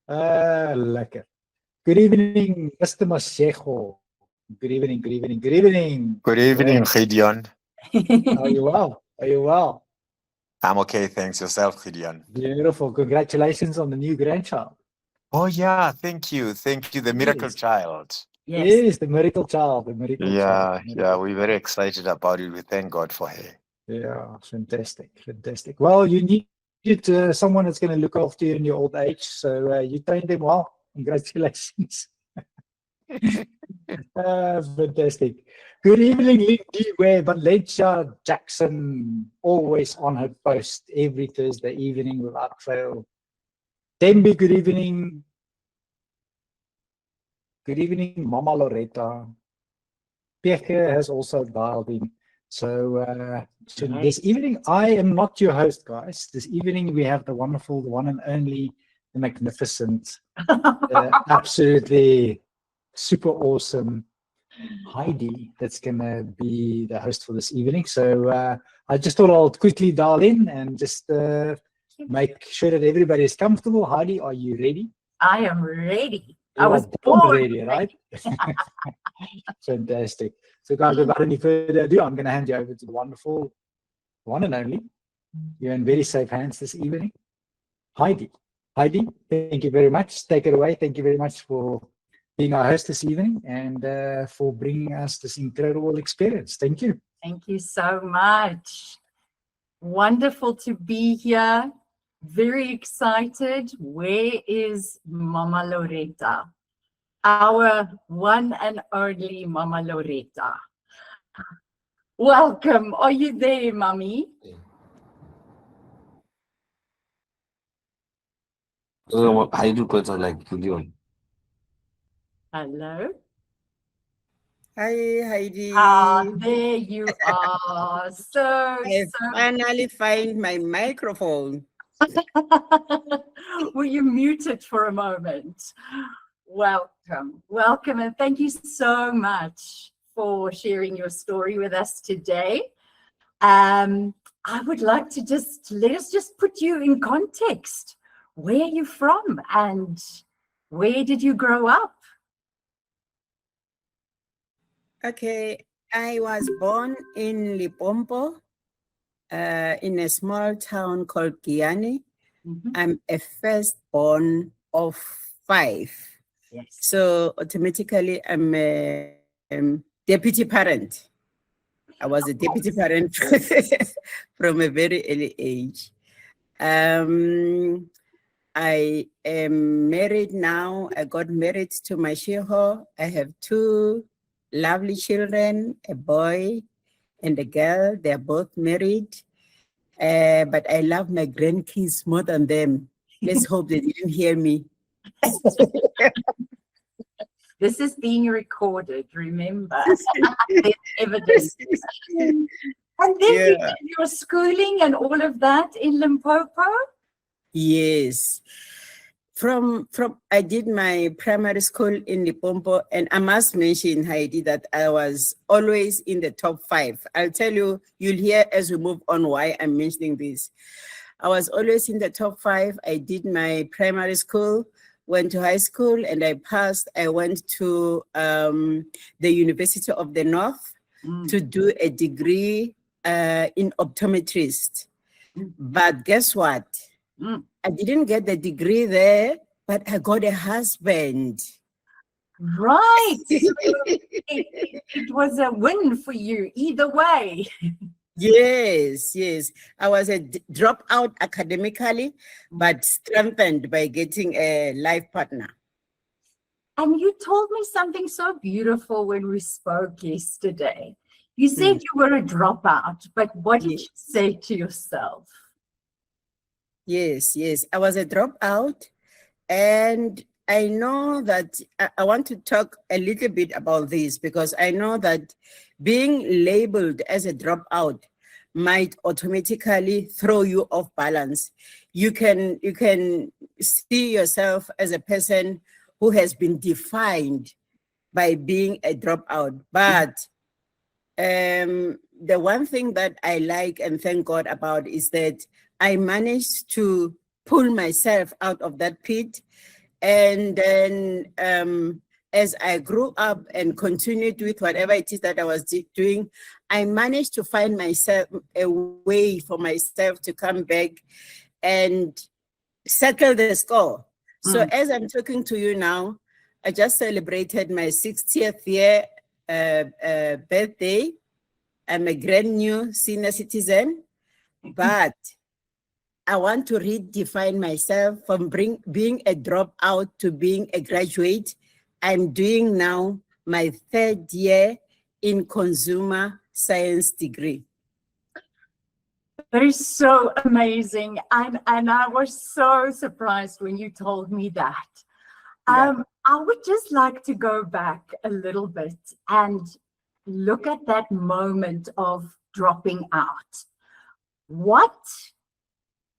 Lekker. Good evening, Mr. Mashego. Good evening, good evening, good evening. Good evening, Gideon. Are you well? Are you well? I'm okay, thanks. Yourself, Gideon. Beautiful. Congratulations on the new grandchild. Oh, yeah, thank you. Thank you. The miracle Yes. child. Yes, the miracle child. The miracle child. Yeah, we're very excited about it. We thank God for her. Yeah, fantastic, fantastic. Well, you needed someone that's going to look after you in your old age. So you trained them well. Congratulations. Fantastic. Good evening, Lindy Webb, Valencia Jackson, always on her post every Thursday evening without fail. Demby, good evening. Good evening, Mama Lauretta. Peke has also dialed in. So this evening, I am not your host, guys. This evening, we have the wonderful, the one and only, the magnificent, absolutely super awesome Heidi that's going to be the host for this evening. So I just thought I'll quickly dial in and just make sure that everybody is comfortable. Heidi, are you ready? I am ready. You I was born ready, right? Fantastic. So guys, without any further ado, I'm going to hand you over to the wonderful one and only. You're in very safe hands this evening. Heidi. Heidi, thank you very much. Take it away. Thank you very much for being our host this evening and for bringing us this incredible experience. Thank you. Thank you so much. Wonderful to be here. Very excited. Where is Mama Lauretta? Our one and only Mama Lauretta. Welcome. Are you there, Mommy? I do better like Gideon. Hello. Hi, Heidi. There you are. I finally find my microphone. Were you muted for a moment? Welcome, welcome, and thank you so much for sharing your story with us today. I would like to let us put you in context. Where are you from and where did you grow up? Okay, I was born in Limpopo, in a small town called Kiani. Mm-hmm. I'm a firstborn of 5. Yes. So automatically I'm a deputy parent. I was a deputy parent from a very early age. I am married now. I got married to Mashego. I have 2 lovely children, a boy and a girl. They're both married. But I love my grandkids more than them. Let's hope they didn't hear me. This is being recorded, remember. There's evidence. And then you did your schooling and all of that in Limpopo? Yes. I did my primary school in Limpopo, and I must mention, Heidi, that I was always in the top 5. I'll tell you, you'll hear as we move on why I'm mentioning this. I was always in the top 5. I did my primary school, went to high school, and I passed. I went to the University of the North to do a degree in optometrist. But guess what? I didn't get the degree there, but I got a husband. Right. It was a win for you either way. Yes. I was a dropout academically, but strengthened by getting a life partner. And you told me something so beautiful when we spoke yesterday. You said you were a dropout, but what did you say to yourself? Yes. I was a dropout, and I know that I want to talk a little bit about this because I know that being labeled as a dropout might automatically throw you off balance. You can see yourself as a person who has been defined by being a dropout. But the one thing that I like and thank God about is that I managed to pull myself out of that pit. And then as I grew up and continued with whatever it is that I was doing, I managed to find myself a way for myself to come back and settle the score. So as I'm talking to you now, I just celebrated my 60th year birthday. I'm a brand new senior citizen, but I want to redefine myself from being a dropout to being a graduate. I'm doing now my 3rd year in consumer science degree. That is so amazing. And I was so surprised when you told me that. Yeah. I would just like to go back a little bit and look at that moment of dropping out. What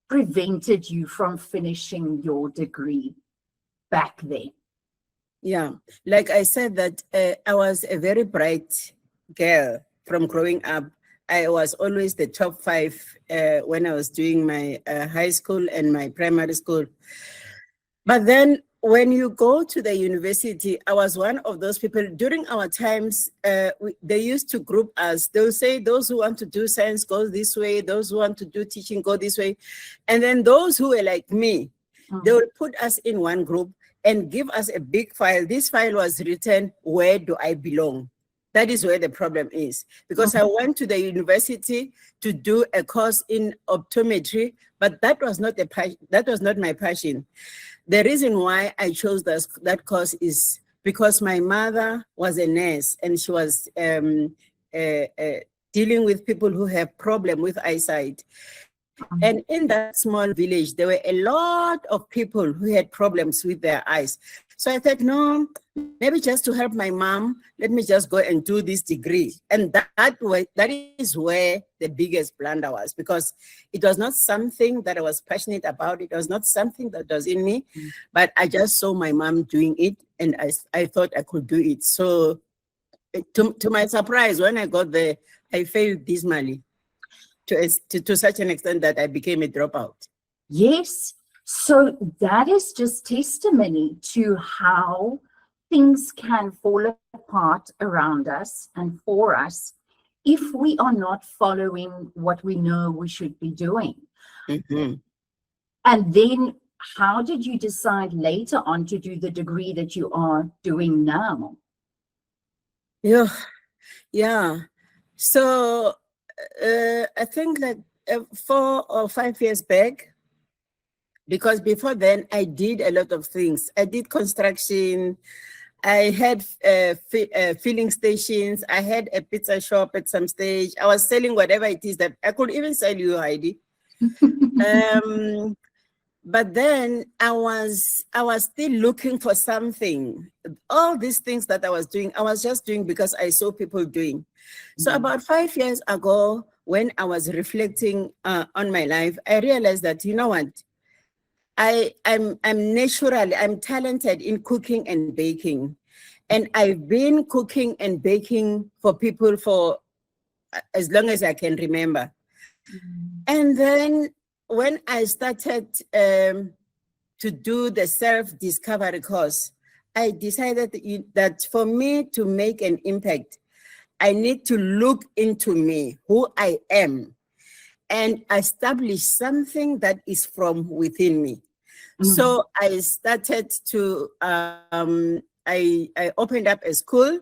prevented you from finishing your degree back then? Yeah, like I said that I was a very bright girl from growing up. I was always the top 5 when I was doing my high school and my primary school. But then when you go to the university, I was one of those people. During our times, they used to group us. They'll say those who want to do science go this way, those who want to do teaching go this way. And then those who were like me, they would put us in one group and give us a big file. This file was written, "Where do I belong?" That is where the problem is. Because I went to the university to do a course in optometry, but that was not my passion. The reason why I chose that course is because my mother was a nurse and she was dealing with people who have problem with eyesight. And in that small village, there were a lot of people who had problems with their eyes. So I thought, no, maybe just to help my mom, let me just go and do this degree. And that is where the biggest blunder was, because it was not something that I was passionate about. It was not something that was in me, but I just saw my mom doing it and I thought I could do it. So to my surprise, when I got there, I failed dismally to such an extent that I became a dropout. Yes. So that is just testimony to how things can fall apart around us and for us if we are not following what we know we should be doing. And then how did you decide later on to do the degree that you are doing now? Yeah. So I think like 4 or 5 years back, because before then I did a lot of things. I did construction. I had filling stations. I had a pizza shop at some stage. I was selling whatever it is that I could even sell you, Heidi. But then I was still looking for something. All these things that I was doing, I was just doing because I saw people doing. So about 5 years ago, when I was reflecting on my life, I realized that, you know what? I'm talented in cooking and baking. And I've been cooking and baking for people for as long as I can remember. And then when I started to do the self-discovery course, I decided that for me to make an impact, I need to look into me, who I am, and establish something that is from within me. So I started to, I opened up a school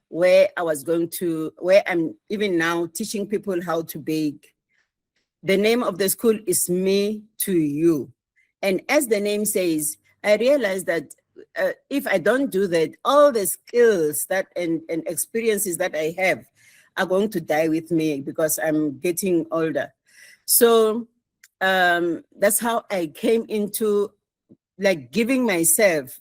where where I'm even now teaching people how to bake. The name of the school is Me to You. And as the name says, I realized that if I don't do that, all the skills that and experiences that I have are going to die with me because I'm getting older. So that's how I came into like giving myself.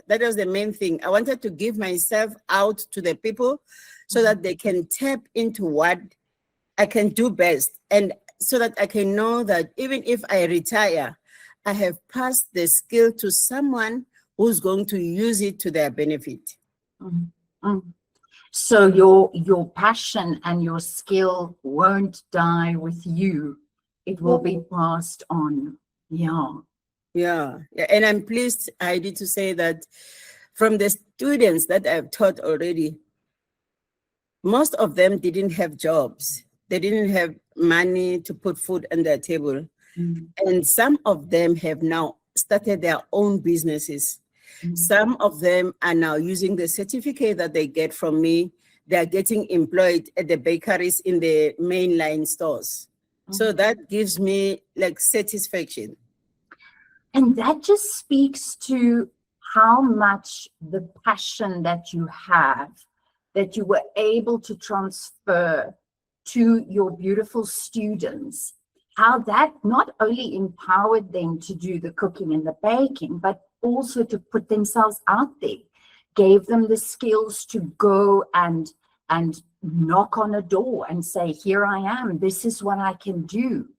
That was the main thing. I wanted to give myself out to the people so that they can tap into what I can do best. And so that I can know that even if I retire, I have passed the skill to someone who's going to use it to their benefit. So your passion and your skill won't die with you. It will be passed on. Yeah. Yeah. And I'm pleased, Heidi, to say that from the students that I've taught already, most of them didn't have jobs. They didn't have money to put food on their table. And some of them have now started their own businesses. Some of them are now using the certificate that they get from me. They are getting employed at the bakeries in the mainline stores. So that gives me like satisfaction. And that just speaks to how much the passion that you have, that you were able to transfer to your beautiful students, how that not only empowered them to do the cooking and the baking, but also to put themselves out there, gave them the skills to go and knock on a door and say, here I am, this is what I can do.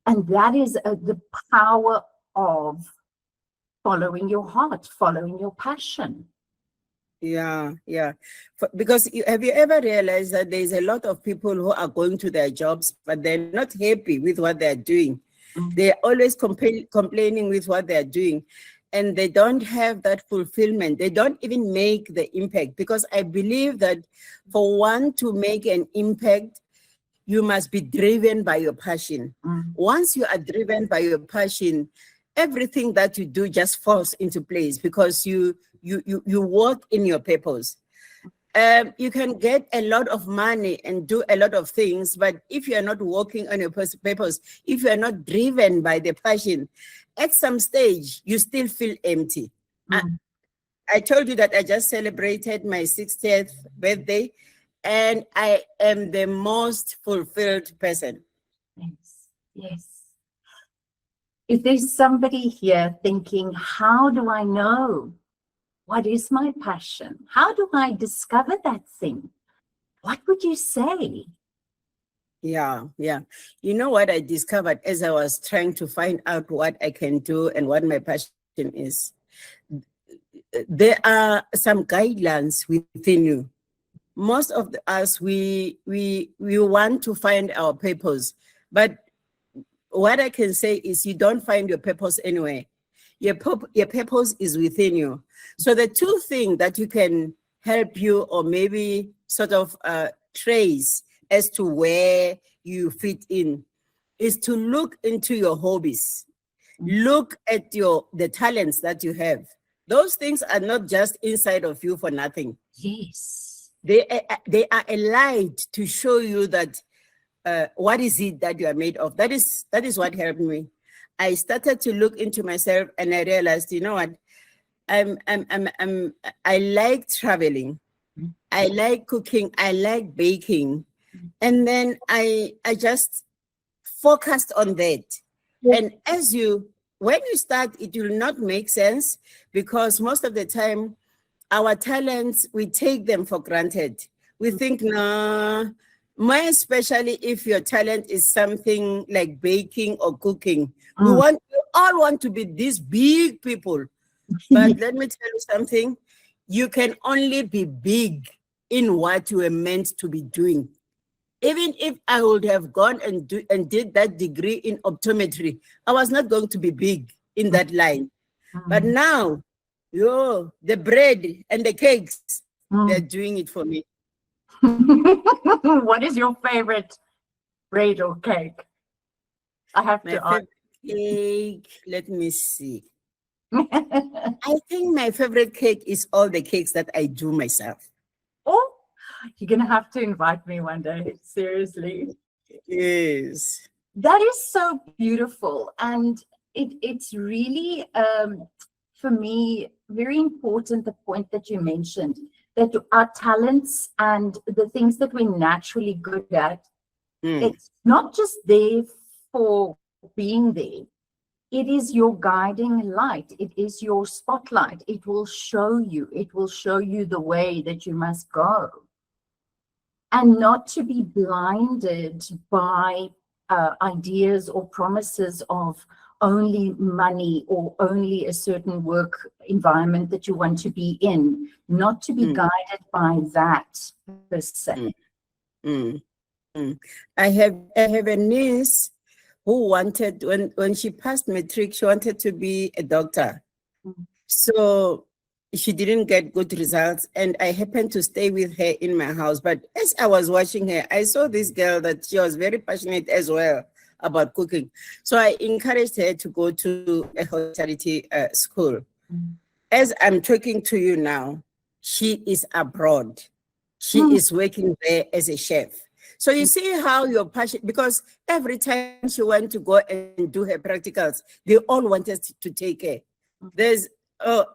And that is the power of following your heart, following your passion. Yeah. Because have you ever realized that there's a lot of people who are going to their jobs, but they're not happy with what they're doing. They're always complaining with what they're doing, and they don't have that fulfillment. They don't even make the impact, because I believe that for one to make an impact, you must be driven by your passion. Once you are driven by your passion, everything that you do just falls into place, because you work in your purpose. You can get a lot of money and do a lot of things, but if you are not working on your purpose, if you are not driven by the passion, at some stage, you still feel empty. I told you that I just celebrated my 60th birthday, and I am the most fulfilled person. Yes. If there's somebody here thinking, how do I know? What is my passion? How do I discover that thing? What would you say? Yeah. You know what I discovered as I was trying to find out what I can do and what my passion is? There are some guidelines within you. Most of us, we want to find our purpose, but what I can say is you don't find your purpose anywhere. Your purpose is within you. So the two things that you can help you, or maybe sort of trace as to where you fit in, is to look into your hobbies. Look at the talents that you have. Those things are not just inside of you for nothing. Yes. They are a light to show you that what is it that you are made of. That is what helped me. I started to look into myself, and I realized, you know what, I like traveling, I like cooking, I like baking, and then I just focused on that. And when you start, it will not make sense, because most of the time, our talents, we take them for granted. We think, nah. More especially if your talent is something like baking or cooking. We all want to be these big people. But let me tell you something. You can only be big in what you were meant to be doing. Even if I would have gone and did that degree in optometry, I was not going to be big in that line. But now, the bread and the cakes, they're doing it for me. What is your favorite bread or cake? I have My to ask. favorite cake, let me see. I think my favorite cake is all the cakes that I do myself. Oh, you're going to have to invite me one day. Seriously. Yes. That is so beautiful. And it's really, for me, very important, the point that you mentioned, that our talents and the things that we're naturally good at, it's not just there for being there. It is your guiding light. It is your spotlight. It will show you the way that you must go. And not to be blinded by ideas or promises of only money or only a certain work environment that you want to be in, not to be guided by that per se. I have a niece who wanted, when she passed matric, she wanted to be a doctor. Mm. So she didn't get good results, and I happened to stay with her in my house. But as I was watching her, I saw this girl that she was very passionate as well about cooking. So I encouraged her to go to a hospitality school. Mm. As I'm talking to you now, she is abroad. She is working there as a chef. So you see how your passion, because every time she went to go and do her practicals, they all wanted to take her. There's a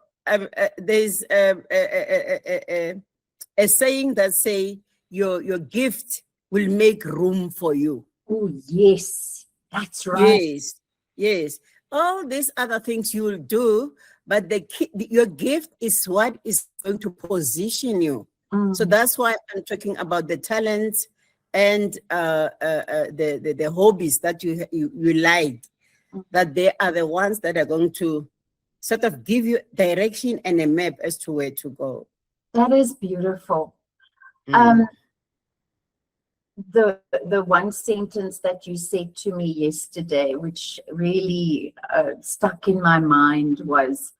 saying that say your gift will make room for you. Oh, yes, that's right. Yes, yes. All these other things you will do, but your gift is what is going to position you. So that's why I'm talking about the talents and the hobbies that you like, that they are the ones that are going to sort of give you direction and a map as to where to go. That is beautiful. The one sentence that you said to me yesterday, which really stuck in my mind, was,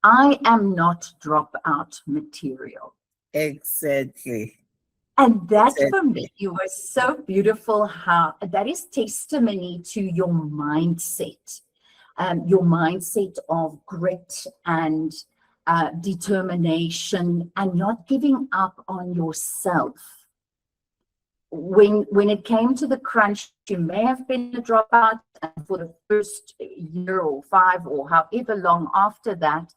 I am not dropout material. Exactly. And that for me, it was so beautiful how that is testimony to your mindset of grit and determination and not giving up on yourself. When it came to the crunch, you may have been a dropout, and for the first year or 5 or however long after that,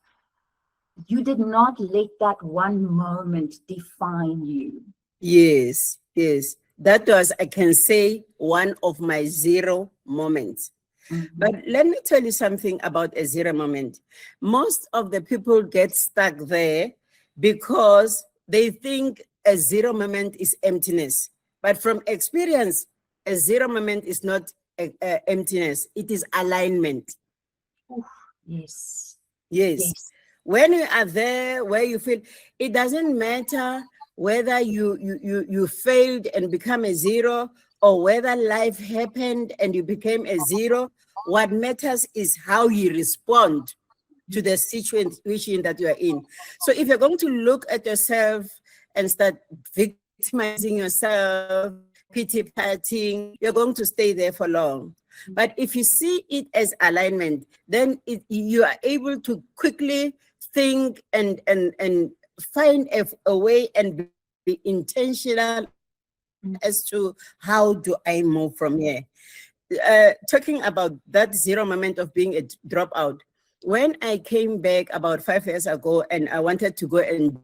you did not let that one moment define you. Yes, yes. That was, I can say, one of my zero moments. But let me tell you something about a zero moment. Most of the people get stuck there because they think a zero moment is emptiness. But from experience, a zero moment is not emptiness. It is alignment. Ooh, yes. Yes. When you are there where you feel, it doesn't matter whether you failed and become a zero or whether life happened and you became a zero. What matters is how you respond to the situation that you are in. So if you're going to look at yourself and start victimizing yourself, pity-patting, you're going to stay there for long. But if you see it as alignment, then you are able to quickly think and find a way and be intentional as to how do I move from here. Talking about that zero moment of being a dropout, when I came back about 5 years ago and I wanted to go and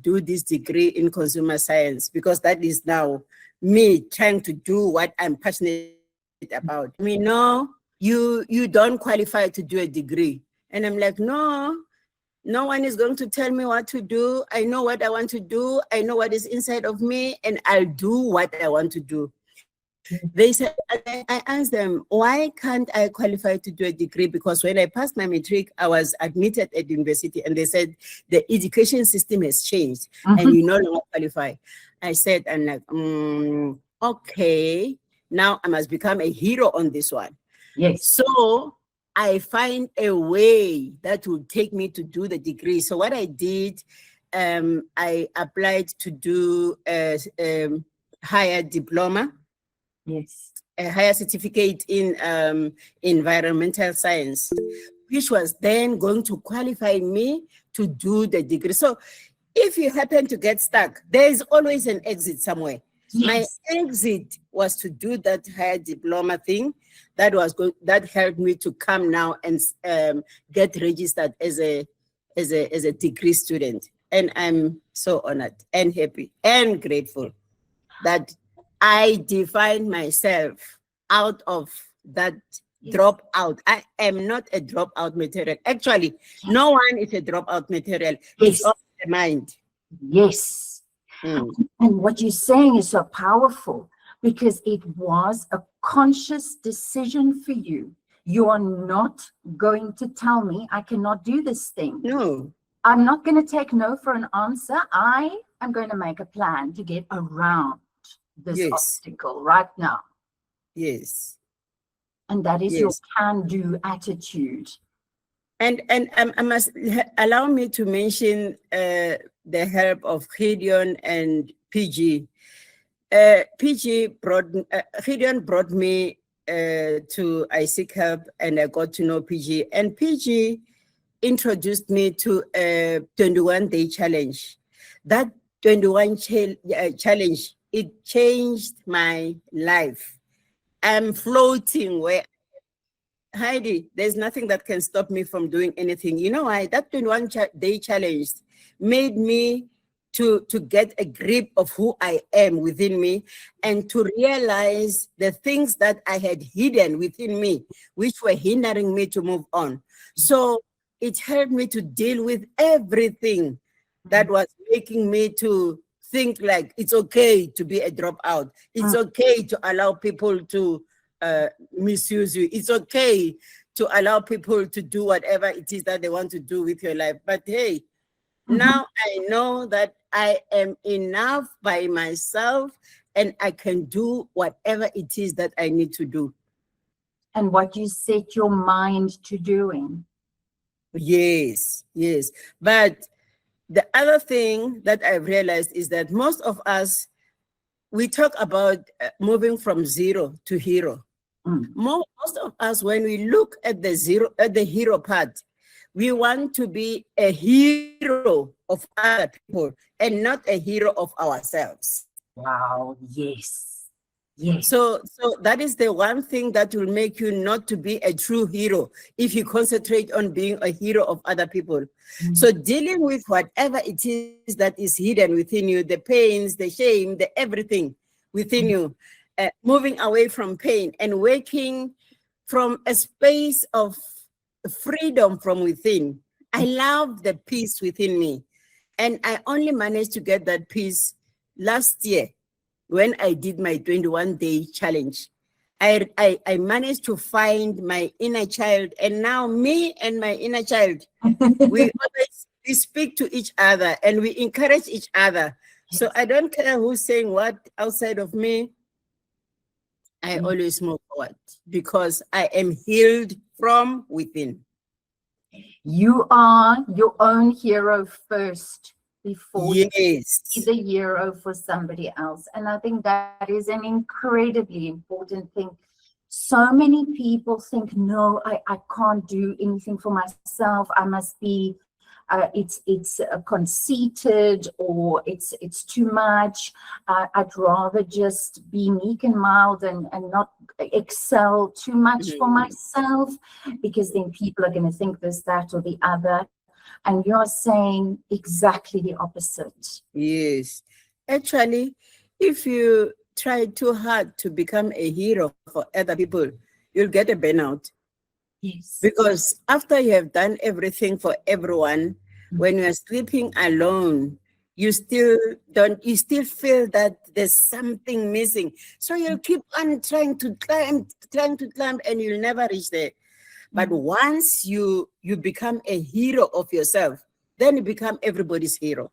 do this degree in consumer science, because that is now me trying to do what I'm passionate about. I mean, no, you don't qualify to do a degree. And I'm like, no one is going to tell me what to do. I know what I want to do. I know what is inside of me, and I'll do what I want to do. They said, I asked them, why can't I qualify to do a degree? Because when I passed my matric, I was admitted at university, and they said the education system has changed and you no longer qualify. I said, I'm like, okay, now I must become a hero on this one. Yes. So I find a way that will take me to do the degree. So what I did, I applied to do a higher diploma. Yes. A higher certificate in environmental science, which was then going to qualify me to do the degree. So if you happen to get stuck, there is always an exit somewhere. Yes. My exit was to do that higher diploma thing. That was good. That helped me to come now and get registered as a degree student. And I'm so honored and happy and grateful that I defined myself out of that dropout. I am not a dropout material. Actually, no one is a dropout material. It's all the mind. Yes. And what you're saying is so powerful, because it was a conscious decision for you. You are not going to tell me I cannot do this thing. No. I'm not going to take no for an answer. I am going to make a plan to get around this obstacle right now. Yes. And that is your Yes. can-do attitude. And I must allow me to mention the help of Gideon and PG. Gideon brought me to I Seek Help, and I got to know PG. And PG introduced me to a 21-day challenge. That 21 challenge, it changed my life. I'm floating where, Heidi, there's nothing that can stop me from doing anything. You know why? That 21-day challenge made me to get a grip of who I am within me, and to realize the things that I had hidden within me, which were hindering me to move on. So it helped me to deal with everything that was making me to think like it's okay to be a dropout. It's okay to allow people to misuse you. It's okay to allow people to do whatever it is that they want to do with your life. But hey, now I know that I am enough by myself, and I can do whatever it is that I need to do. And what you set your mind to doing. Yes, yes. But the other thing that I've realized is that most of us, we talk about moving from zero to hero. Most of us, when we look at the hero part, we want to be a hero of other people and not a hero of ourselves. Wow, yes. Yes. So that is the one thing that will make you not to be a true hero if you concentrate on being a hero of other people. So dealing with whatever it is that is hidden within you, the pains, the shame, the everything within you, moving away from pain and working from a space of freedom from within. I love the peace within me. And I only managed to get that peace last year when I did my 21-day challenge. I managed to find my inner child, and now me and my inner child, we speak to each other and we encourage each other. So I don't care who's saying what outside of me. I always move forward because I am healed from within. You are your own hero first before you be Yes. the hero for somebody else. And I think that is an incredibly important thing. So many people think, no, I can't do anything for myself. I must be, it's conceited, or it's too much. I'd rather just be meek and mild and not excel too much for myself, because then people are going to think this, that, or the other. And you're saying exactly the opposite. Yes. Actually, if you try too hard to become a hero for other people, you'll get a burnout. Yes. Because after you have done everything for everyone, when you're sleeping alone, you still feel that there's something missing. So you'll keep on trying to climb, and you'll never reach there. But once you become a hero of yourself, then you become everybody's hero.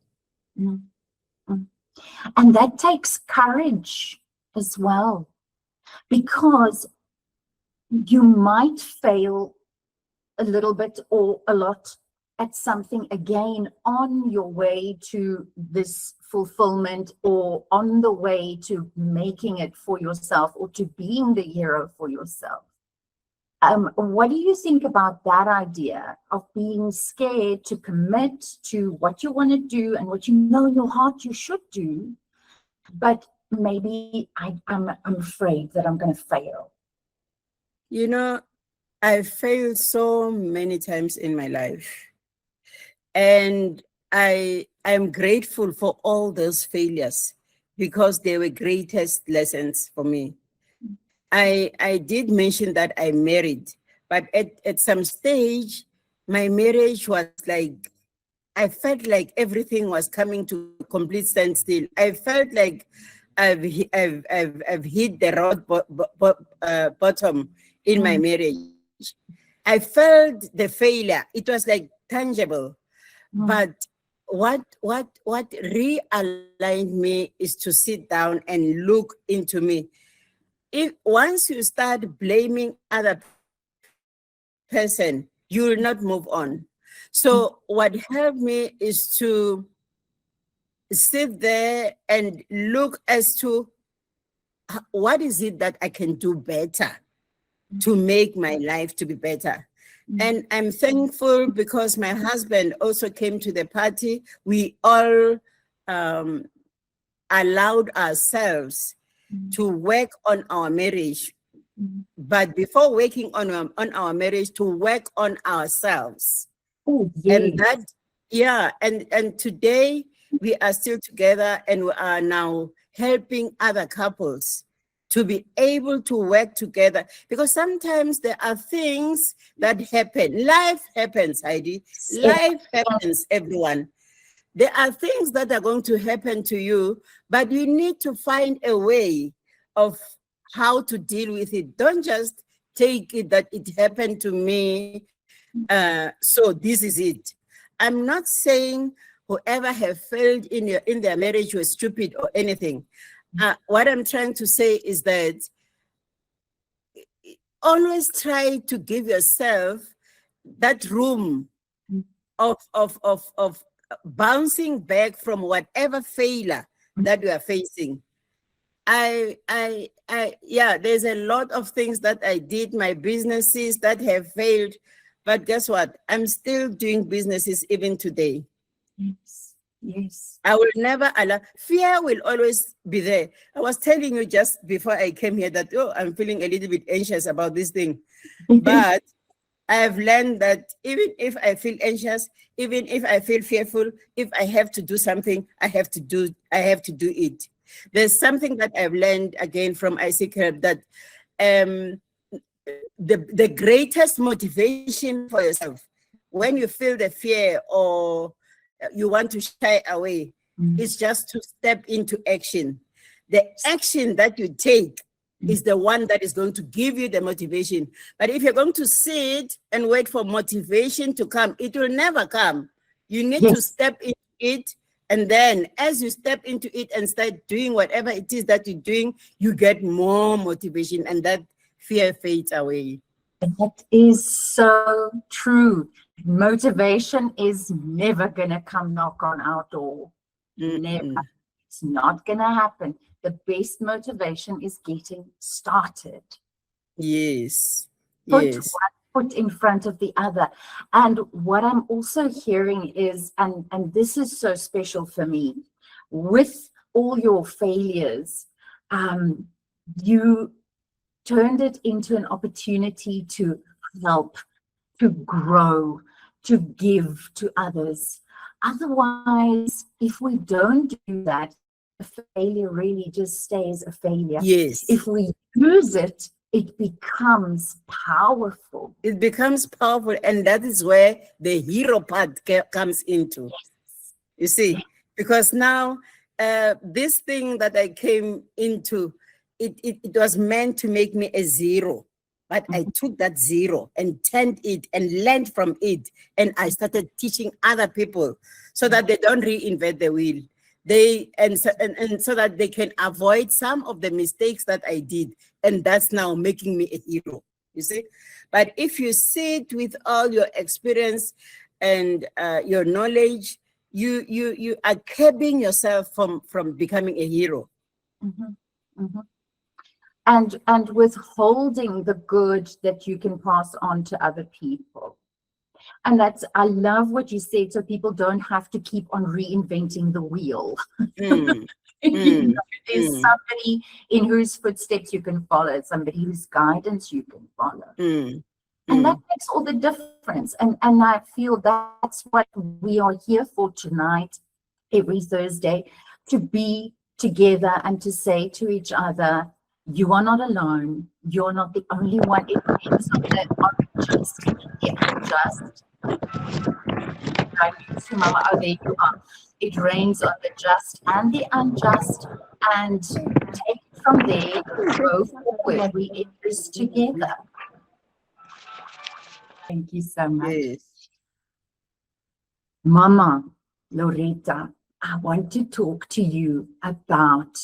And that takes courage as well, because you might fail a little bit or a lot at something again on your way to this fulfillment, or on the way to making it for yourself, or to being the hero for yourself. What do you think about that idea of being scared to commit to what you want to do and what you know in your heart you should do, but maybe I'm afraid that I'm going to fail? You know, I failed so many times in my life, and I'm grateful for all those failures, because they were greatest lessons for me. I did mention that I married, but at some stage, my marriage was like, I felt like everything was coming to complete standstill. I felt like I've hit the rock bottom in my marriage. I felt the failure. It was like tangible. But what realigned me is to sit down and look into me. if once you start blaming other person, you will not move on. So what helped me is to sit there and look as to what is it that I can do better to make my life to be better. And I'm thankful because my husband also came to the party. We all allowed ourselves to work on our marriage. But before working on our marriage, to work on ourselves. Oh, yes. And that, yeah, and today we are still together and we are now helping other couples to be able to work together, because sometimes there are things that happen. Life happens, Heidi. Life happens, everyone. There are things that are going to happen to you, but you need to find a way of how to deal with it. Don't just take it that it happened to me, so this is it. I'm not saying whoever have failed in their marriage was stupid or anything. What I'm trying to say is that always try to give yourself that room of bouncing back from whatever failure that you are facing. Yeah, there's a lot of things that I did, my businesses that have failed, but guess what? I'm still doing businesses even today. Yes. Yes. I will never allow, fear will always be there. I was telling you just before I came here that, oh, I'm feeling a little bit anxious about this thing. But I have learned that even if I feel anxious, even if I feel fearful, if I have to do something, I have to do it. There's something that I've learned again from Isaac Herb, that the greatest motivation for yourself when you feel the fear or you want to shy away is just to step into action. The action that you take is the one that is going to give you the motivation. But if you're going to sit and wait for motivation to come, it will never come. You need to step into it. And then as you step into it and start doing whatever it is that you're doing, you get more motivation and that fear fades away. And that is so true. Motivation is never going to come knock on our door. Never. It's not going to happen. The best motivation is getting started. Yes. Put Yes. one foot in front of the other. And what I'm also hearing is, and this is so special for me, with all your failures, you turned it into an opportunity to help, to grow, to give to others. Otherwise, if we don't do that, a failure really just stays a failure. Yes. If we use it, it becomes powerful. It becomes powerful, and that is where the hero part comes into. You see, because now this thing that I came into, it was meant to make me a zero. But I took that zero and turned it and learned from it. And I started teaching other people so that they don't reinvent the wheel. So that they can avoid some of the mistakes that I did. And that's now making me a hero, you see. But if you sit with all your experience and your knowledge, you are curbing yourself from becoming a hero. And withholding the good that you can pass on to other people. And I love what you said, so people don't have to keep on reinventing the wheel. You know, there's somebody in whose footsteps you can follow, somebody whose guidance you can follow. And that makes all the difference. And I feel that's what we are here for tonight, every Thursday, to be together and to say to each other, you are not alone. You're not the only one. It rains on the unjust. I need to, Mama. Oh, there you are. It rains on the just and the unjust. And take it from there, go forward. We in this together. Thank you so much. Yes. Mama, Lauretta, I want to talk to you about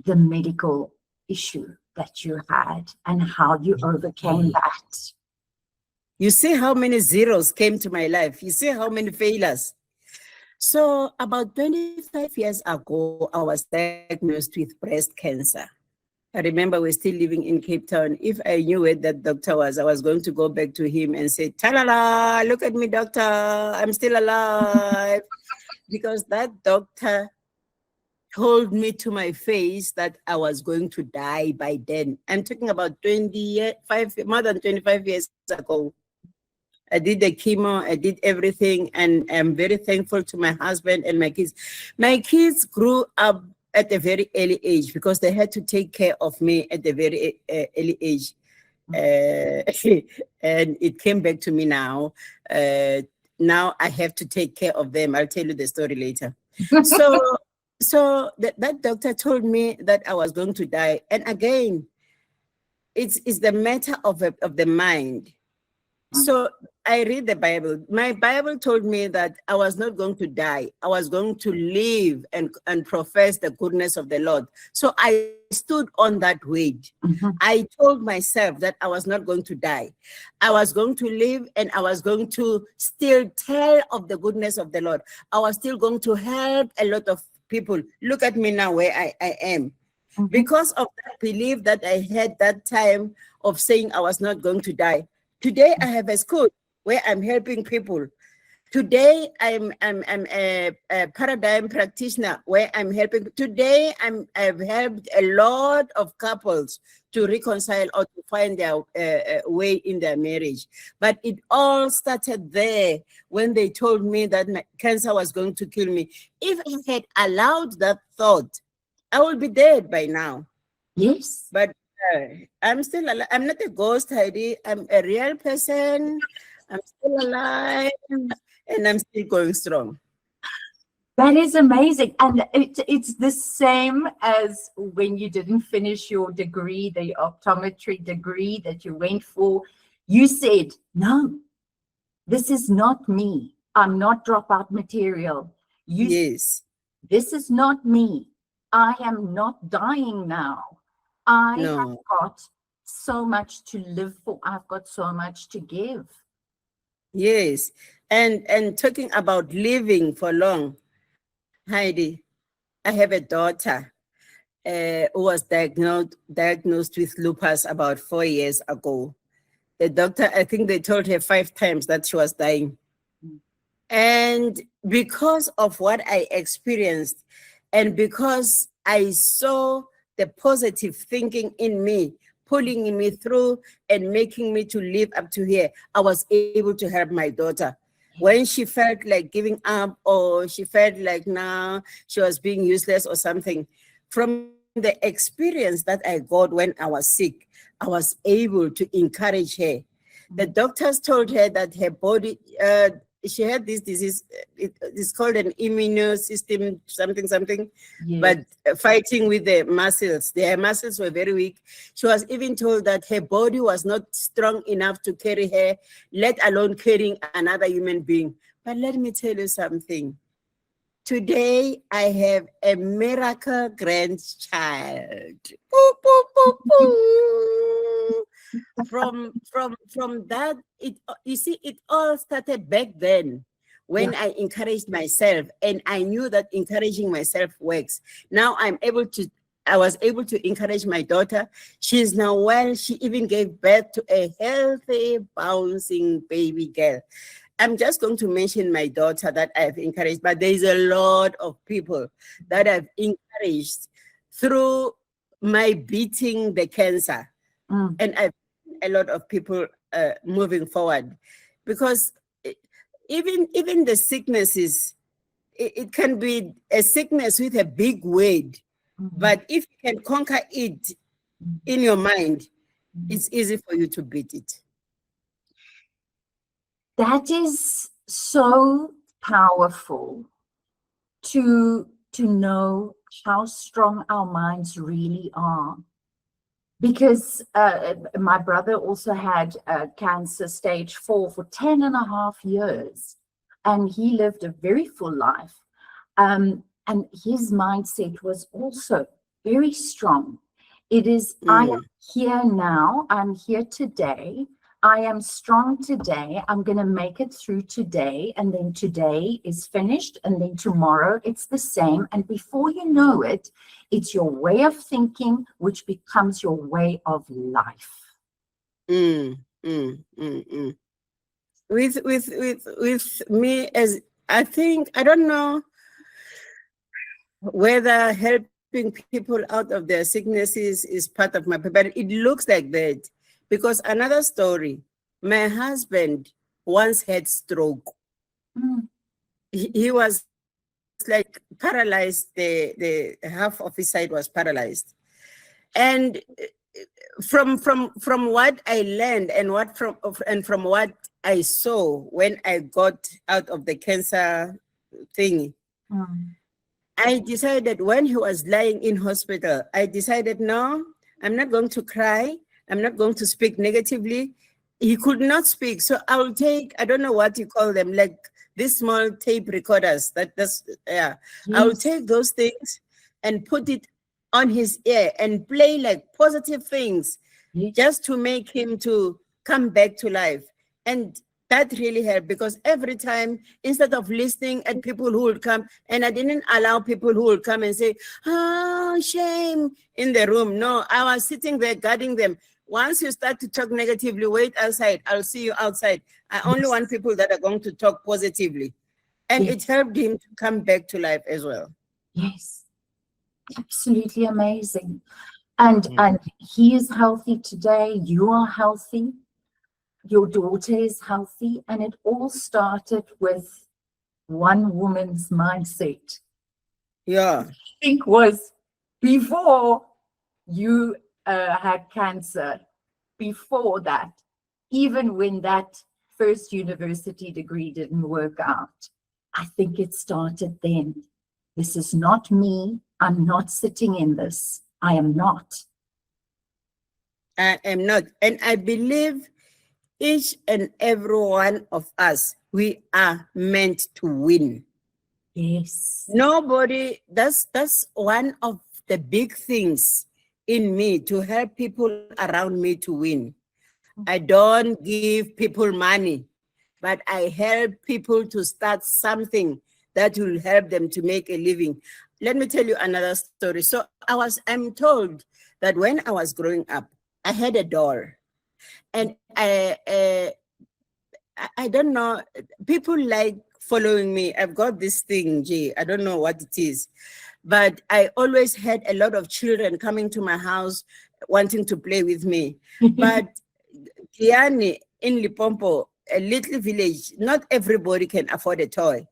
the medical issue that you had and how you overcame that. You see how many zeros came to my life. You see how many failures. So about 25 years ago, I was diagnosed with breast cancer. I remember we're still living in Cape Town. If I knew where that doctor was, I was going to go back to him and say, ta-la-la, look at me, doctor, I'm still alive. Because that doctor told me to my face that I was going to die by then. I'm talking about more than 25 years ago. I did the chemo, I did everything, and I'm very thankful to my husband and my kids. My kids grew up at a very early age because they had to take care of me at a very early age. And it came back to me now. Now I have to take care of them. I'll tell you the story later. So that doctor told me that I was going to die. And again, it's the matter of the mind. So I read the Bible. My Bible told me that I was not going to die. I was going to live and profess the goodness of the Lord. So I stood on that word. I told myself that I was not going to die. I was going to live, and I was going to still tell of the goodness of the Lord. I was still going to help a lot of people. Look at me now where I am. Because of that belief that I had that time of saying I was not going to die. Today I have a school where I'm helping people. Today I'm a paradigm practitioner where I'm helping. Today I've helped a lot of couples to reconcile or to find their way in their marriage. But it all started there when they told me that my cancer was going to kill me. If I had allowed that thought, I would be dead by now. Yes. But I'm still alive. I'm not a ghost, Heidi. I'm a real person. I'm still alive, and I'm still going strong. That is amazing. And it's the same as when you didn't finish your degree, the optometry degree that you went for. You said, no, this is not me. I'm not dropout material. Yes. This is not me. I am not dying now. I have got so much to live for. I've got so much to give. Yes. And talking about living for long, Heidi, I have a daughter who was diagnosed with lupus about 4 years ago. The doctor, I think they told her 5 times that she was dying. And because of what I experienced, and because I saw the positive thinking in me, pulling me through and making me to live up to here, I was able to help my daughter. When she felt like giving up, or she felt like now she was being useless or something, from the experience that I got when I was sick, I was able to encourage her. The doctors told her that her body, she had this disease, it's called an immune system, something, Yes. but fighting with the muscles. Their muscles were very weak. She was even told that her body was not strong enough to carry her, let alone carrying another human being. But let me tell you something. Today, I have a miracle grandchild. Boo, boo, boo, boo. From that, you see, it all started back then when I encouraged myself, and I knew that encouraging myself works. Now I was able to encourage my daughter. She's now well. She even gave birth to a healthy, bouncing baby girl. I'm just going to mention my daughter that I've encouraged, but there's a lot of people that I've encouraged through my beating the cancer. And I've a lot of people moving forward, because even the sicknesses, it can be a sickness with a big word, but if you can conquer it in your mind, it's easy for you to beat it. That is so powerful to know how strong our minds really are. Because my brother also had cancer stage 4 for 10.5 years, and he lived a very full life. And his mindset was also very strong. It is, I am here now, I'm here today, I am strong today, I'm going to make it through today, and then today is finished, and then tomorrow it's the same. And before you know it, it's your way of thinking, which becomes your way of life. With me, as I think, I don't know whether helping people out of their sicknesses is part of my, but it looks like that. Because another story, my husband once had stroke. He was like paralyzed, the half of his side was paralyzed. And from what I learned and from what I saw when I got out of the cancer thing, I decided when he was lying in hospital, I decided, no, I'm not going to cry. I'm not going to speak negatively. He could not speak. So I'll take, I don't know what you call them, like these small tape recorders. I'll take those things and put it on his ear and play like positive things just to make him to come back to life. And that really helped, because every time, instead of listening at people who would come, and I didn't allow people who would come and say, oh, shame, in the room. No, I was sitting there guarding them. Once you start to talk negatively, wait outside. I'll see you outside. I only want people that are going to talk positively. And it helped him to come back to life as well. Yes, absolutely amazing. And he is healthy today. You are healthy. Your daughter is healthy. And it all started with one woman's mindset. Yeah. I think was before you had cancer, before that, even when that first university degree didn't work out, I think it started then. This is not me. I'm not sitting in this. I am not. I am not. And I believe each and every one of us, we are meant to win. Yes. Nobody, that's one of the big things in me, to help people around me to win. I don't give people money, but I help people to start something that will help them to make a living. Let me tell you another story. So I'm told that when I was growing up, I had a doll, and I don't know, people like following me. I've got this thing, Jay, I don't know what it is, but I always had a lot of children coming to my house wanting to play with me. But Giani in Limpopo, a little village, not everybody can afford a toy,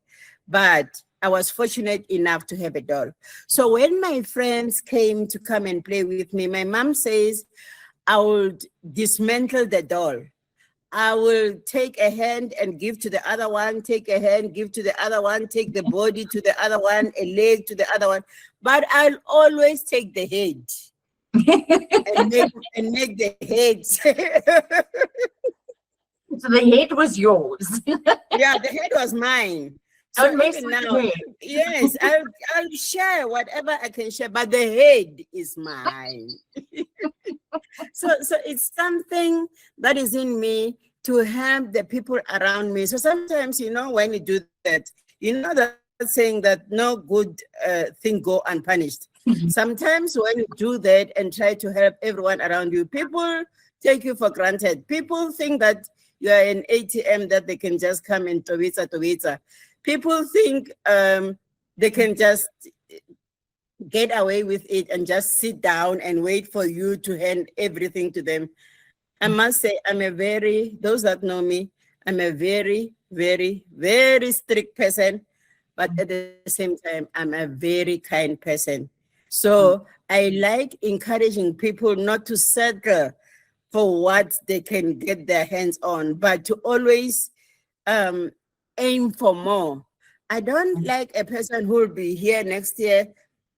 but I was fortunate enough to have a doll. So when my friends came to come and play with me, my mom says, I would dismantle the doll. I will take a hand and give to the other one, take a hand, give to the other one, take the body to the other one, a leg to the other one. But I'll always take the head and make the head. So the head was yours. Yeah, the head was mine. So even now, yes, I'll share whatever I can share, but the head is mine. So it's something that is in me to help the people around me. So sometimes, when you do that, that saying that no good thing go unpunished. Sometimes when you do that and try to help everyone around you, people take you for granted. People think that you are an ATM that they can just come and towitza. People think they can just get away with it and just sit down and wait for you to hand everything to them. I must say, those that know me, I'm a very, very, very strict person, but at the same time, I'm a very kind person. So I like encouraging people not to settle for what they can get their hands on, but to always aim for more. I don't like a person who will be here next year,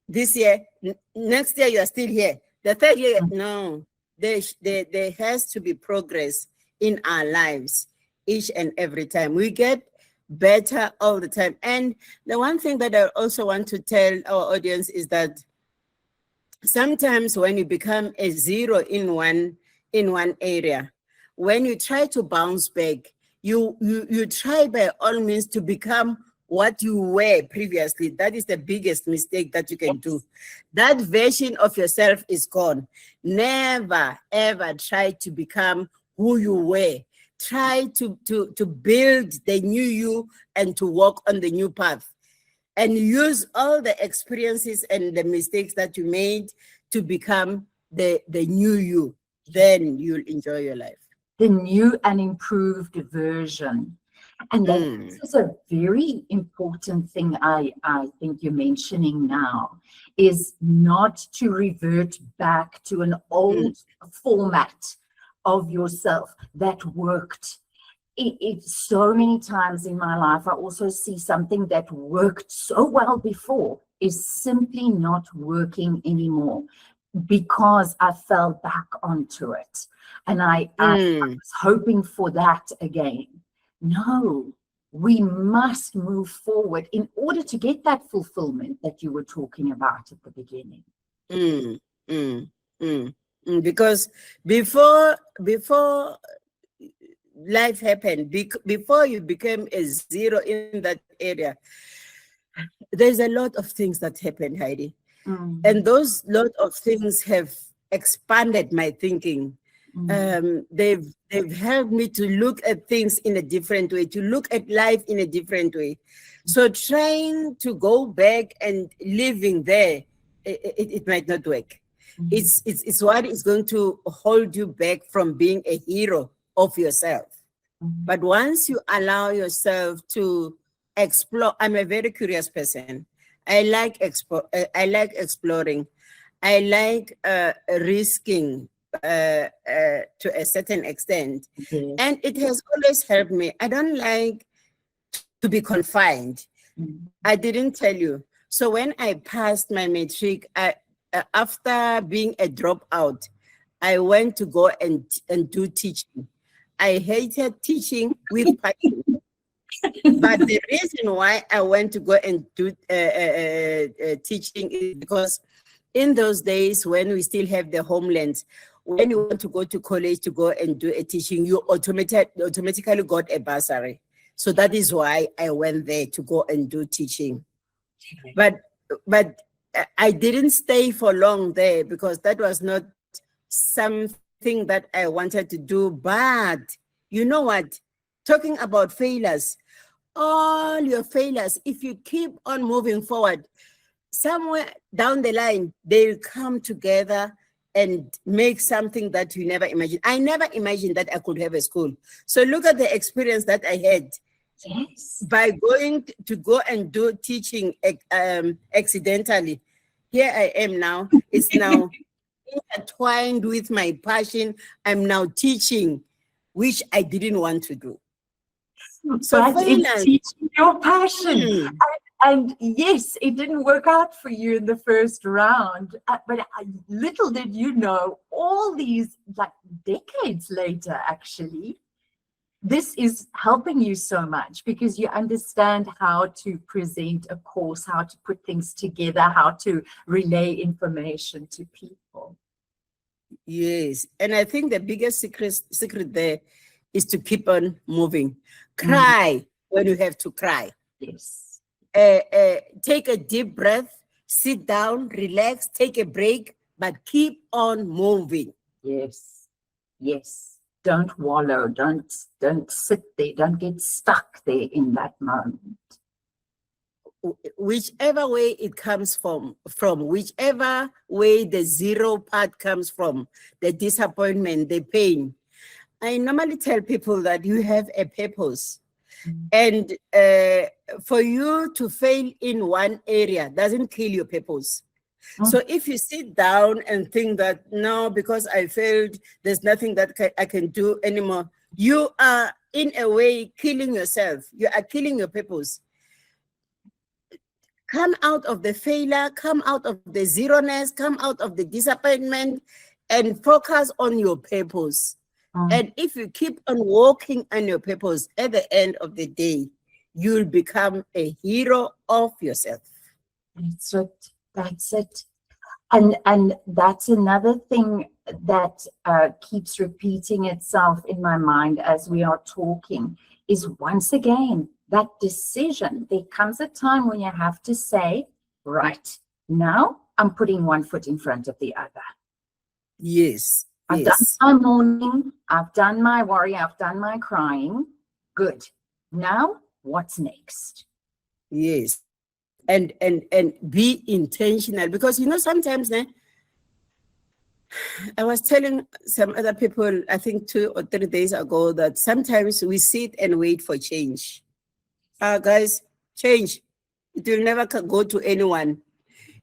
this year, next year you are still here. The third year, no. There has to be progress in our lives each and every time. We get better all the time. And the one thing that I also want to tell our audience is that sometimes when you become a zero in one area, when you try to bounce back, you try by all means to become what you were previously. That is the biggest mistake that you can do. That version of yourself is gone. Never ever try to become who you were. Try to build the new you and to walk on the new path, and use all the experiences and the mistakes that you made to become the new you. Then you'll enjoy your life. The new and improved version. And that is a very important thing I think you're mentioning now, is not to revert back to an old format of yourself that worked. It so many times in my life, I also see something that worked so well before is simply not working anymore because I fell back onto it. And I was hoping for that again. No, we must move forward in order to get that fulfillment that you were talking about at the beginning. Because before life happened, before you became a zero in that area, there's a lot of things that happened, Heidi. And those lot of things have expanded my thinking. They've helped me to look at things in a different way, to look at life in a different way. So trying to go back and living there, it might not work. It's what is going to hold you back from being a hero of yourself. But once you allow yourself to explore, I'm a very curious person. I like exploring. I like risking to a certain extent. And it has always helped me. I don't like to be confined. I didn't tell you. So when I passed my matric, after being a dropout, I went to go and do teaching. I hated teaching with passion. But the reason why I went to go and do teaching is because in those days when we still have the homelands, when you want to go to college to go and do a teaching, you automatically got a bursary. So that is why I went there to go and do teaching. But I didn't stay for long there because that was not something that I wanted to do. But you know what? Talking about failures, all your failures, if you keep on moving forward, somewhere down the line, they'll come together and make something that you never imagined. I never imagined that I could have a school. So look at the experience that I had. Yes. By going to go and do teaching accidentally. Here I am now. It's now intertwined with my passion. I'm now teaching, which I didn't want to do. So but it's teaching your passion. And yes, it didn't work out for you in the first round, but little did you know, all these like decades later, actually, this is helping you so much because you understand how to present a course, how to put things together, how to relay information to people. Yes, and I think the biggest secret there is to keep on moving. Cry when you have to cry. Yes. Take a deep breath, sit down, relax, take a break, but keep on moving. Yes. Yes. Don't wallow. Don't sit there. Don't get stuck there in that moment. Whichever way it comes from whichever way the zero part comes from, the disappointment, the pain. I normally tell people that you have a purpose. And for you to fail in one area doesn't kill your purpose. So if you sit down and think that, no, because I failed, there's nothing that I can do anymore, you are in a way killing yourself. You are killing your purpose. Come out of the failure, come out of the zeroness, come out of the disappointment, and focus on your purpose. And if you keep on walking on your purpose, at the end of the day, you'll become a hero of yourself. That's it. That's it. And that's another thing that keeps repeating itself in my mind as we are talking, is once again, that decision. There comes a time when you have to say, right, now I'm putting one foot in front of the other. Yes. I've done my mourning, I've done my worry, I've done my crying. Good. Now, what's next? Yes. And be intentional, because sometimes I was telling some other people, I think 2 or 3 days ago, that sometimes we sit and wait for change. Guys, change, it will never go to anyone.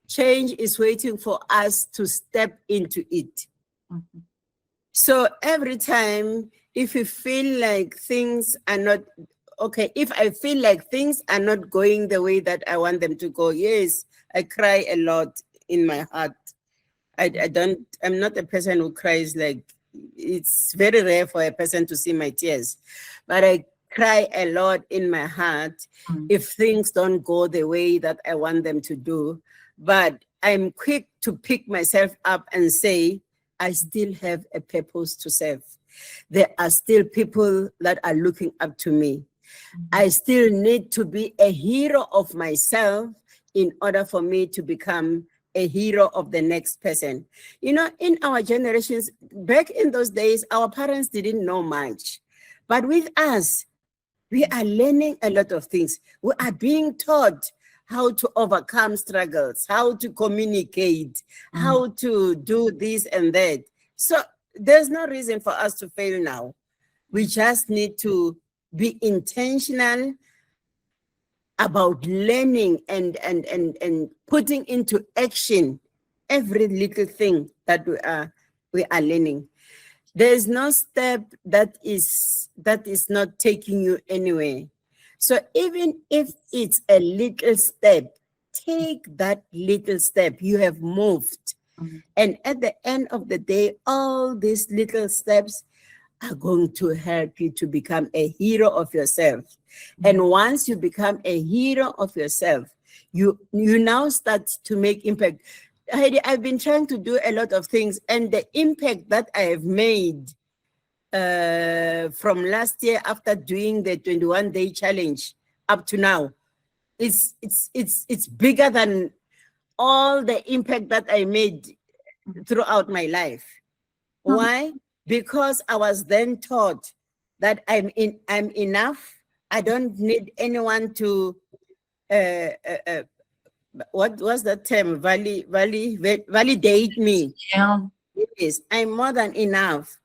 Change is waiting for us to step into it. Mm-hmm. So every time, if you feel like things are not okay, if I feel like things are not going the way that I want them to go, yes, I cry a lot in my heart. I'm not a person who cries. Like, it's very rare for a person to see my tears, but I cry a lot in my heart if things don't go the way that I want them to do. But I'm quick to pick myself up and say, I still have a purpose to serve. There are still people that are looking up to me. I still need to be a hero of myself in order for me to become a hero of the next person. In our generations, back in those days, our parents didn't know much. But with us, we are learning a lot of things. We are being taught how to overcome struggles, how to communicate, how to do this and that. So there's no reason for us to fail now. We just need to be intentional about learning and putting into action every little thing that we are learning. There's no step that is not taking you anywhere. So even if it's a little step, take that little step. You have moved. And at the end of the day, all these little steps are going to help you to become a hero of yourself. And once you become a hero of yourself, you now start to make impact. Heidi, I've been trying to do a lot of things, and the impact that I have made from last year after doing the 21-day challenge up to now, it's bigger than all the impact that I made throughout my life. Why? Because I was then taught that I'm enough. I don't need anyone to what was that term? Validate me. Yeah. Yes, I'm more than enough.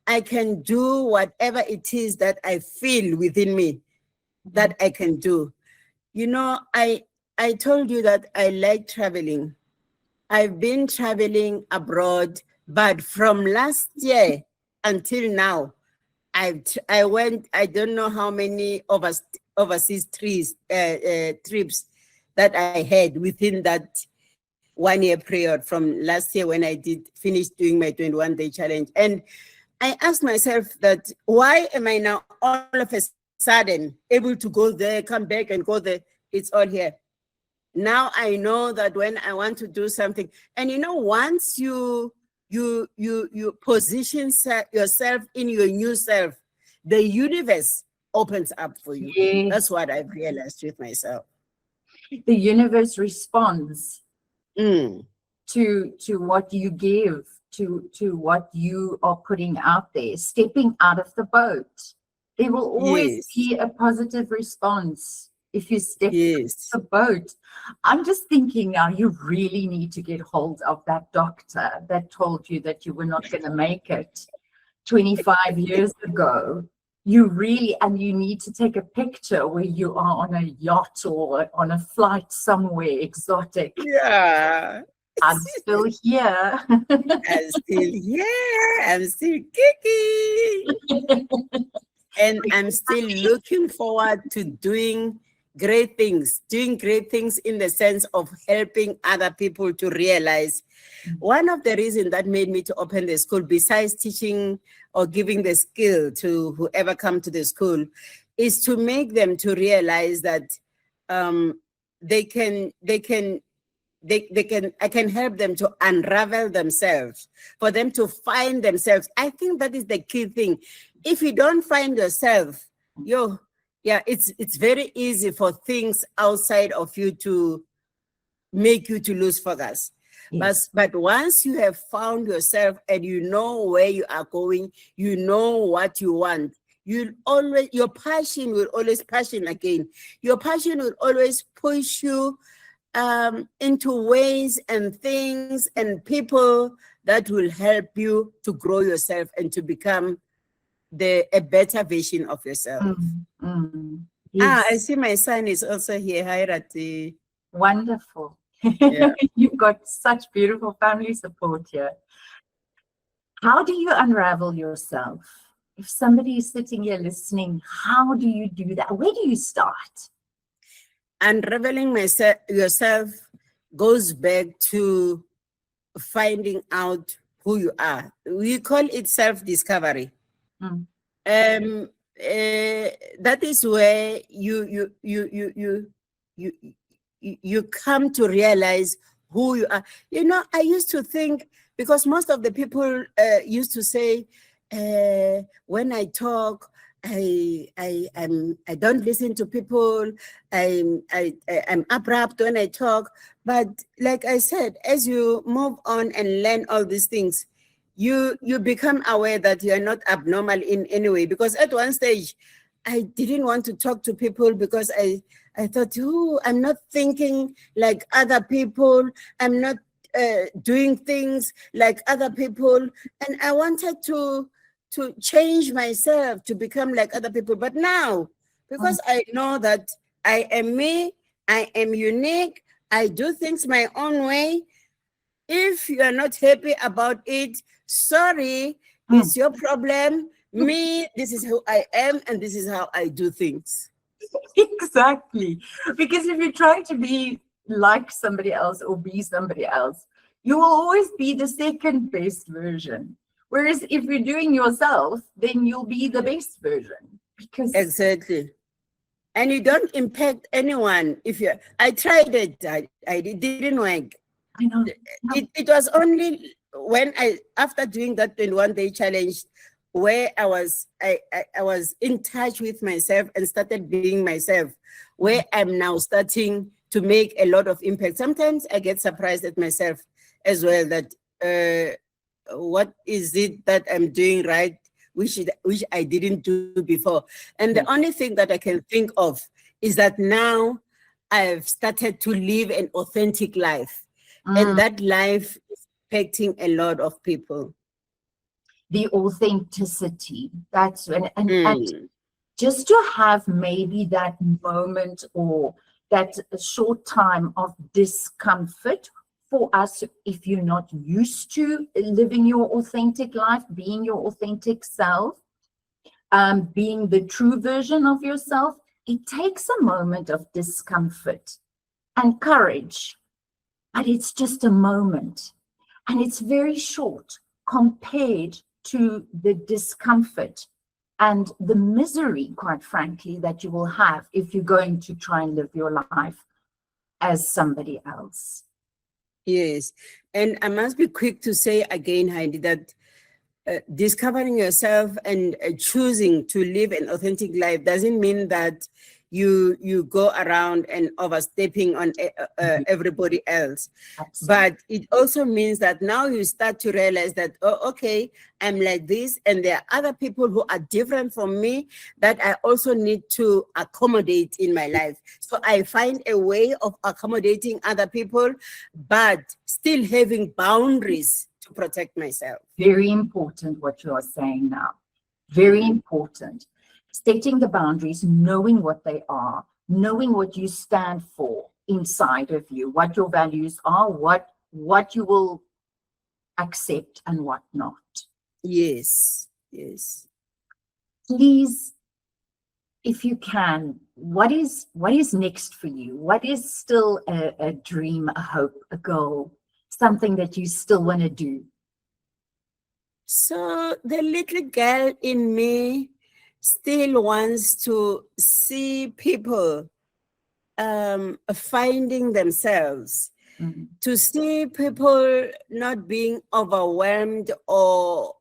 I can do whatever it is that I feel within me that I can do. I told you that I like traveling. I've been traveling abroad, but from last year until now, I went, I don't know how many overseas trips that I had within that 1 year period from last year when I finish doing my 21-day challenge. And I asked myself that, why am I now all of a sudden able to go there, come back and go there? It's all here. Now I know that when I want to do something, and once you position yourself in your new self, the universe opens up for you. Yes. That's what I've realized with myself. The universe responds Mm. to what you give, to what you are putting out there, stepping out of the boat. There will always be a positive response if you step out of the boat. I'm just thinking now, you really need to get hold of that doctor that told you that you were not going to make it 25 years ago. You need to take a picture where you are on a yacht or on a flight somewhere exotic. Yeah. I'm still here. I'm still here. I'm still kicking. And I'm still looking forward to doing great things in the sense of helping other people to realize. One of the reasons that made me to open the school, besides teaching or giving the skill to whoever come to the school, is to make them to realize that they can I can help them to unravel themselves, for them to find themselves. I think that is the key thing. If you don't find yourself, it's very easy for things outside of you to make you to lose focus. Yes. But once you have found yourself and you know where you are going, you know what you want, your passion will always push you into ways and things and people that will help you to grow yourself and to become a better version of yourself. Yes. I see my son is also here. Hi, Rati. Wonderful. Yeah. You've got such beautiful family support here. How do you unravel yourself? If somebody is sitting here listening, how do you do that? Where do you start? Unraveling yourself goes back to finding out who you are. We call it self-discovery. That is where you come to realize who you are. You know, I used to think, because most of the people used to say, when I talk, I don't listen to people. I'm abrupt when I talk. But like I said, as you move on and learn all these things, you become aware that you are not abnormal in any way. Because at one stage, I didn't want to talk to people because I thought, I'm not thinking like other people. I'm not doing things like other people. And I wanted to change myself to become like other people. But now, because I know that I am me, I am unique, I do things my own way. If you are not happy about it, sorry, it's your problem. Me, this is who I am, and this is how I do things. Exactly. Because if you're trying to be like somebody else or be somebody else, you will always be the second best version. Whereas if you're doing yourself, then you'll be the best version. Because exactly. And you don't impact anyone. I tried it, it didn't work. I know. It was only when after doing that 21-day challenge, where I was in touch with myself and started being myself, where I'm now starting to make a lot of impact. Sometimes I get surprised at myself as well, that what is it that I'm doing right, which I didn't do before. And the only thing that I can think of is that now I've started to live an authentic life. And that life is affecting a lot of people. The authenticity, that's when, and just to have maybe that moment or that short time of discomfort for us, if you're not used to living your authentic life, being your authentic self, being the true version of yourself, it takes a moment of discomfort and courage. But it's just a moment, and it's very short compared to the discomfort and the misery, quite frankly, that you will have if you're going to try and live your life as somebody else. Yes, and I must be quick to say again, Heidi, that discovering yourself and choosing to live an authentic life doesn't mean that you go around and overstepping on everybody else. Absolutely. But it also means that now you start to realize that, oh, okay, I'm like this, and there are other people who are different from me that I also need to accommodate in my life. So I find a way of accommodating other people, but still having boundaries to protect myself. Very important what you are saying now. Very important. Setting the boundaries, knowing what they are, knowing what you stand for inside of you, what your values are, what you will accept and what not. Yes, yes. Please, if you can, what is next for you? What is still a dream, a hope, a goal, something that you still want to do? So the little girl in me still wants to see people finding themselves. Mhm. To see people not being overwhelmed or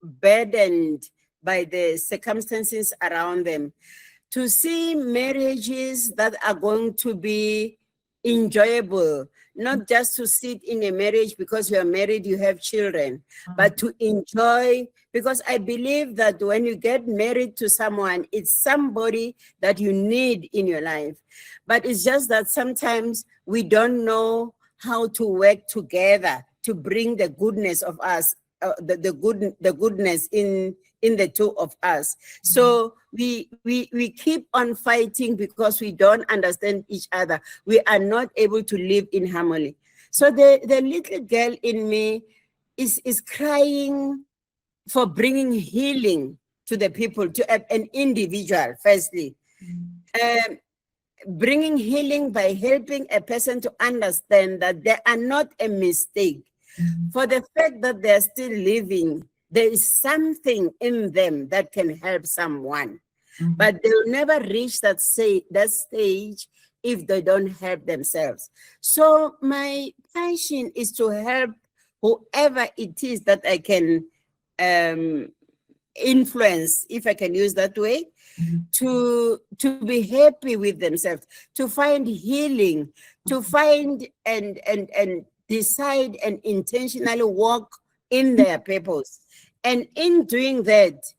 burdened by the circumstances around them, to see marriages that are going to be enjoyable, not just to sit in a marriage because you are married, you have children, but to enjoy, because I believe that when you get married to someone, it's somebody that you need in your life. But it's just that sometimes we don't know how to work together to bring the goodness of us, the goodness in the two of us. So we keep on fighting because we don't understand each other. We are not able to live in harmony. So the little girl in me is crying for bringing healing to the people, to an individual, firstly. Bringing healing by helping a person to understand that they are not a mistake. For the fact that they're still living, there is something in them that can help someone. But they'll never reach that stage if they don't help themselves. So my passion is to help whoever it is that I can influence, if I can use that way, to be happy with themselves, to find healing, to find and decide and intentionally walk in their purpose. And in doing that,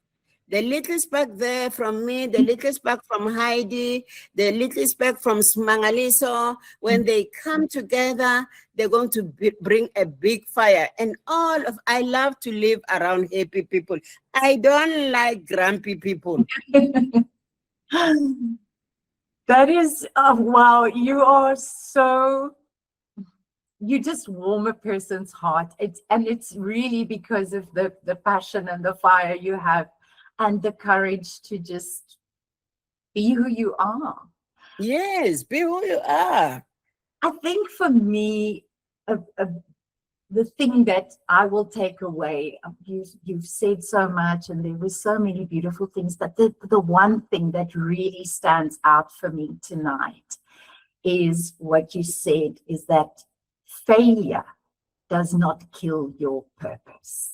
the little spark there from me, the little spark from Heidi, the little spark from Smangaliso, when they come together, they're going to bring a big fire. And I love to live around happy people. I don't like grumpy people. That is, wow, you just warm a person's heart. It's really because of the passion and the fire you have and the courage to just be who you are. Yes, be who you are. I think for me, the thing that I will take away, you've said so much and there were so many beautiful things, but the one thing that really stands out for me tonight is what you said, is that failure does not kill your purpose.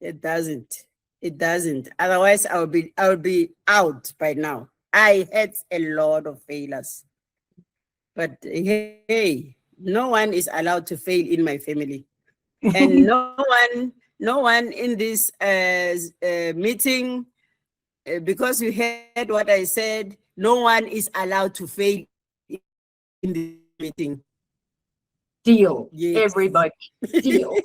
It doesn't. It doesn't. Otherwise, I would be out by now. I had a lot of failures. But hey, no one is allowed to fail in my family. And no one in this meeting, because you heard what I said, no one is allowed to fail in the meeting. Deal. Yes. Everybody, deal.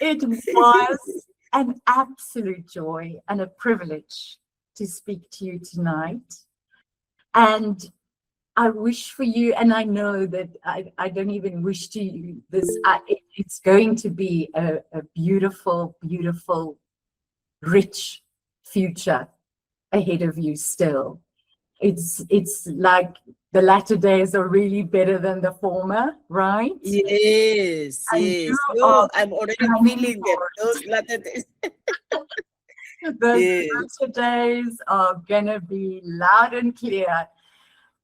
It was an absolute joy and a privilege to speak to you tonight. And I wish for you, and I know that I don't even wish to you this, it's going to be a beautiful, beautiful, rich future ahead of you still. It's like the latter days are really better than the former, right? Yes, And yes. you are I'm already feeling them. Those latter days. Those Yes. latter days are gonna be loud and clear.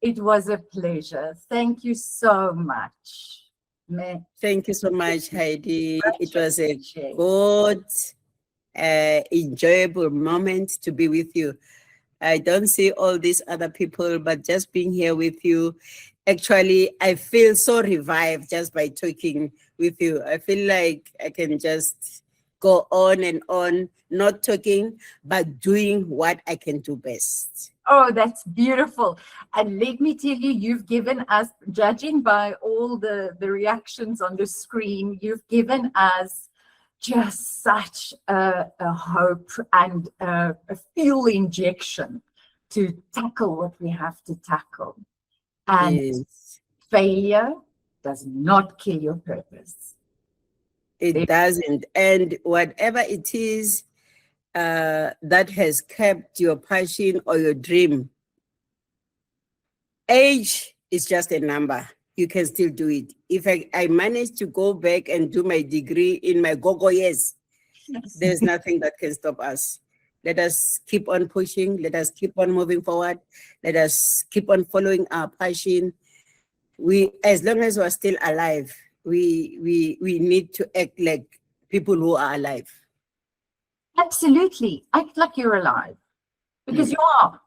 It was a pleasure. Thank you so much. Thank you so much, Heidi. It was a Appreciate it. good, enjoyable moment to be with you. I don't see all these other people, but just being here with you, actually, I feel so revived just by talking with you. I feel like I can just go on and on, not talking, but doing what I can do best. Oh, that's beautiful. And let me tell you, you've given us, judging by all the reactions on the screen, you've given us just such a hope and a fuel injection to tackle what we have to tackle. And Yes. failure does not kill your purpose. It doesn't. And whatever it is that has kept your passion or your dream, age is just a number. You can still do it. If I manage to go back and do my degree in my go-go years, there's nothing that can stop us. Let us keep on pushing. Let us keep on moving forward. Let us keep on following our passion. As long as we're still alive, we need to act like people who are alive. Absolutely. Act like you're alive, because you are.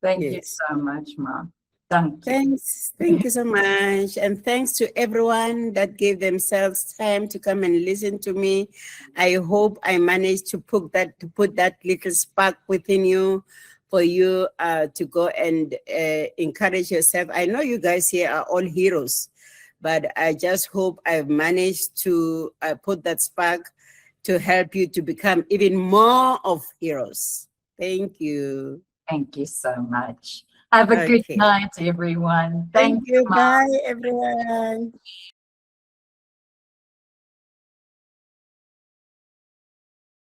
Thank you Yes. so much, Ma. Thank you. Thanks. Thank you so much. And thanks to everyone that gave themselves time to come and listen to me. I hope I managed to put that little spark within you for you to go and encourage yourself. I know you guys here are all heroes, but I just hope I've managed to put that spark to help you to become even more of heroes. Thank you. Thank you so much. Have a good Okay. night, everyone. Thank you. Ma. Bye, everyone.